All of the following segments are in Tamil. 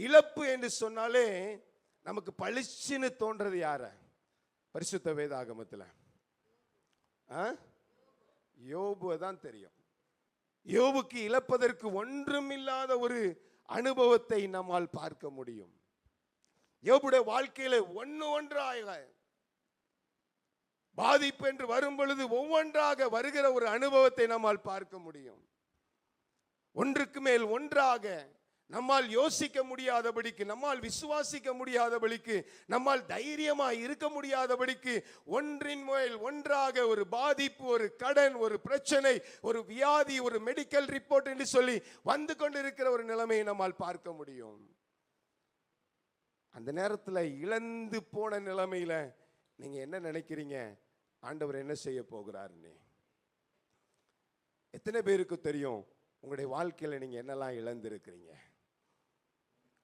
இழப்பு என்று சொன்னாலே நமக்கு பளிச்சுன்னு தோன்றது யார? பரிசுத்த வேதாகமத்தில் யோபு தான் தெரியும். யோபுக்கு இழப்பதற்கு ஒன்றுமில்லாத ஒரு அனுபவத்தை நம்மால் பார்க்க முடியும். யோபுடைய வாழ்க்கையில ஒன்றாக பாதிப்பு என்று வரும் பொழுது ஒவ்வொன்றாக வருகிற ஒரு அனுபவத்தை நம்மால் பார்க்க முடியும். ஒன்றுக்கு மேல் ஒன்றாக நம்மால் யோசிக்க முடியாதபடிக்கு, நம்மால் விசுவாசிக்க முடியாதபடிக்கு, நம்மால் தைரியமாக இருக்க முடியாதபடிக்கு ஒன்றின் மேல் ஒன்றாக ஒரு பாதிப்பு, ஒரு கடன், ஒரு பிரச்சனை, ஒரு வியாதி, ஒரு மெடிக்கல் ரிப்போர்ட் என்று சொல்லி வந்து கொண்டிருக்கிற ஒரு நிலைமையை நம்மால் பார்க்க முடியும். அந்த நேரத்தில் இழந்து போன நிலைமையில நீங்க என்ன நினைக்கிறீங்க? ஆண்டவர் என்ன செய்ய போகிறாருன்னு எத்தனை பேருக்கு தெரியும்? உங்களுடைய வாழ்க்கையில நீங்க என்னெல்லாம் இழந்திருக்கிறீங்க?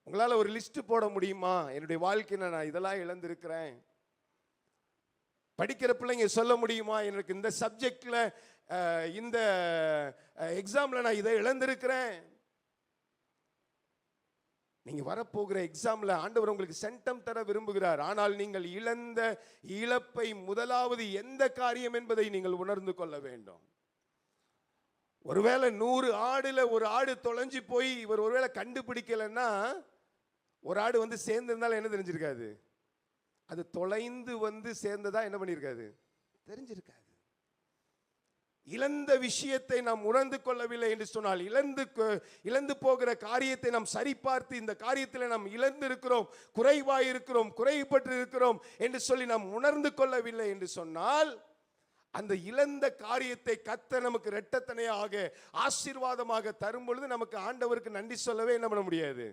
உங்களால ஒரு லிஸ்ட் போட முடியுமா? என்னுடைய வாழ்க்கையில நான் இதெல்லாம் இழந்திருக்கிறேன். படிக்கிற பிள்ளைங்க சொல்ல முடியுமா? எனக்கு இந்த சப்ஜெக்ட்ல இந்த எக்ஸாம்ல நான் இதை இழந்திருக்கிறேன். நீங்க வரப்போகிற எக்ஸாம்ல ஆண்டவர் உங்களுக்கு சென்டம் தர விரும்புகிறார். ஆனால் நீங்கள் இழந்த இழப்பை முதலாவது எந்த காரியம் என்பதை நீங்கள் உணர்ந்து கொள்ள வேண்டும். ஒருவேளை 100 ஆடுல ஒரு ஆடு தொலைஞ்சு போய் இவர் ஒருவேளை கண்டுபிடிக்கலன்னா, ஒரு ஆடு வந்து சேர்ந்திருந்தாலும் என்ன தெரிஞ்சிருக்காது? அது தொலைந்து வந்து சேர்ந்ததா என்ன பண்ணிருக்காது? தெரிஞ்சிருக்காது. இழந்த விஷயத்தை நாம் உணர்ந்து கொள்ளவில்லை என்று சொன்னால், இழந்து போகிற காரியத்தை நாம் சரிபார்த்து இந்த காரியத்தில் நாம் இழந்திருக்கிறோம், குறைவாயிருக்கிறோம், குறைபட்டு இருக்கிறோம் என்று சொல்லி நாம் உணர்ந்து கொள்ளவில்லை என்று சொன்னால், அந்த இழந்த காரியத்தை கர்த்தர் நமக்கு இரட்டத்தனையாக ஆசீர்வாதமாக தரும் பொழுது நமக்கு ஆண்டவருக்கு நன்றி சொல்லவே என்ன பண்ண முடியாது?